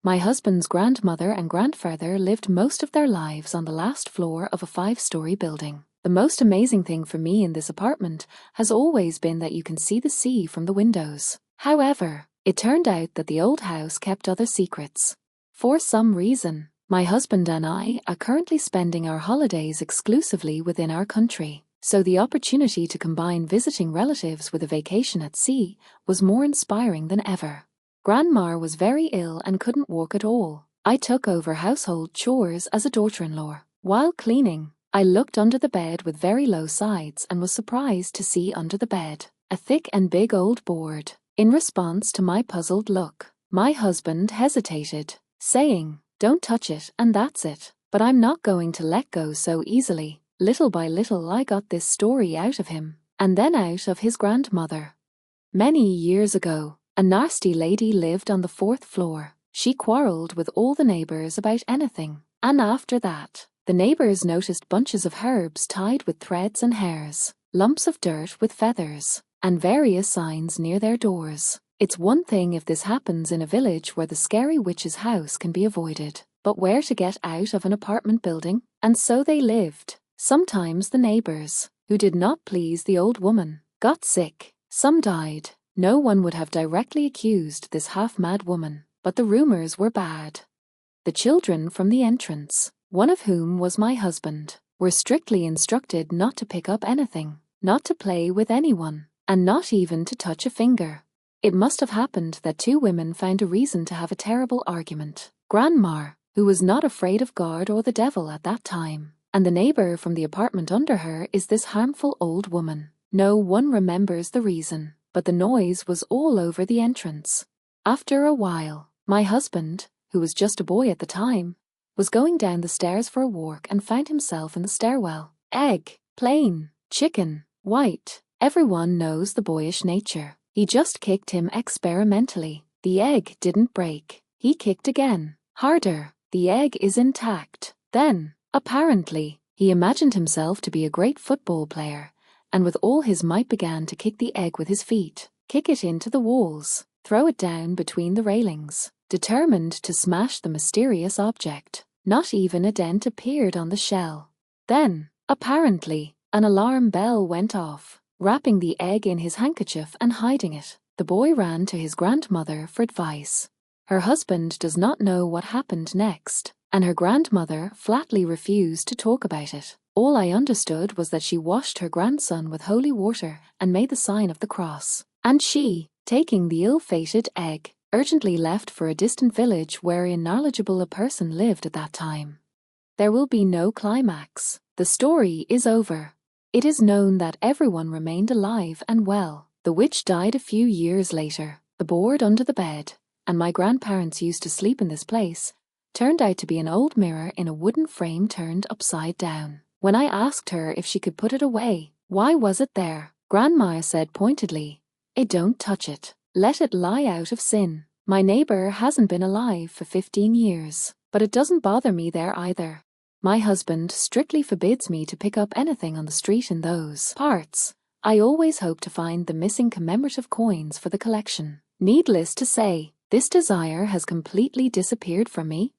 My husband's grandmother and grandfather lived most of their lives on the last floor of a 5-story building. The most amazing thing for me in this apartment has always been that you can see the sea from the windows. However, it turned out that the old house kept other secrets. For some reason, my husband and I are currently spending our holidays exclusively within our country, so the opportunity to combine visiting relatives with a vacation at sea was more inspiring than ever. Grandma was very ill and couldn't walk at all. I took over household chores as a daughter-in-law. While cleaning, I looked under the bed with very low sides and was surprised to see under the bed a thick and big old board. In response to my puzzled look, my husband hesitated, saying, "Don't touch it and that's it." But I'm not going to let go so easily. Little by little I got this story out of him, and then out of his grandmother. Many years ago, a nasty lady lived on the 4th floor. She quarreled with all the neighbors about anything, and after that, the neighbors noticed bunches of herbs tied with threads and hairs, lumps of dirt with feathers, and various signs near their doors. It's one thing if this happens in a village where the scary witch's house can be avoided, but where to get out of an apartment building? And so they lived. Sometimes the neighbors, who did not please the old woman, got sick. Some died. No one would have directly accused this half-mad woman, but the rumors were bad. The children from the entrance, one of whom was my husband, were strictly instructed not to pick up anything, not to play with anyone, and not even to touch a finger. It must have happened that 2 women found a reason to have a terrible argument. Grandma, who was not afraid of God or the devil at that time, and the neighbor from the apartment under her is this harmful old woman. No one remembers the reason, but the noise was all over the entrance. After a while, my husband, who was just a boy at the time, was going down the stairs for a walk and found himself in the stairwell. Egg, plain, chicken, white. Everyone knows the boyish nature. He just kicked him experimentally. The egg didn't break. He kicked again, harder. The egg is intact. Then, apparently, he imagined himself to be a great football player, and with all his might began to kick the egg with his feet, kick it into the walls, throw it down between the railings, determined to smash the mysterious object. Not even a dent appeared on the shell. Then, apparently, an alarm bell went off. Wrapping the egg in his handkerchief and hiding it, the boy ran to his grandmother for advice. Her husband does not know what happened next, and her grandmother flatly refused to talk about it. All I understood was that she washed her grandson with holy water and made the sign of the cross, and she, taking the ill-fated egg, urgently left for a distant village wherein knowledgeable a person lived at that time. There will be no climax. The story is over. It is known that everyone remained alive and well. The witch died a few years later. The board under the bed, and my grandparents used to sleep in this place, turned out to be an old mirror in a wooden frame turned upside down. When I asked her if she could put it away, why was it there, Grandma said pointedly, don't touch it. Let it lie out of sin. My neighbor hasn't been alive for 15 years, but it doesn't bother me there either. My husband strictly forbids me to pick up anything on the street in those parts. I always hope to find the missing commemorative coins for the collection. Needless to say, this desire has completely disappeared from me.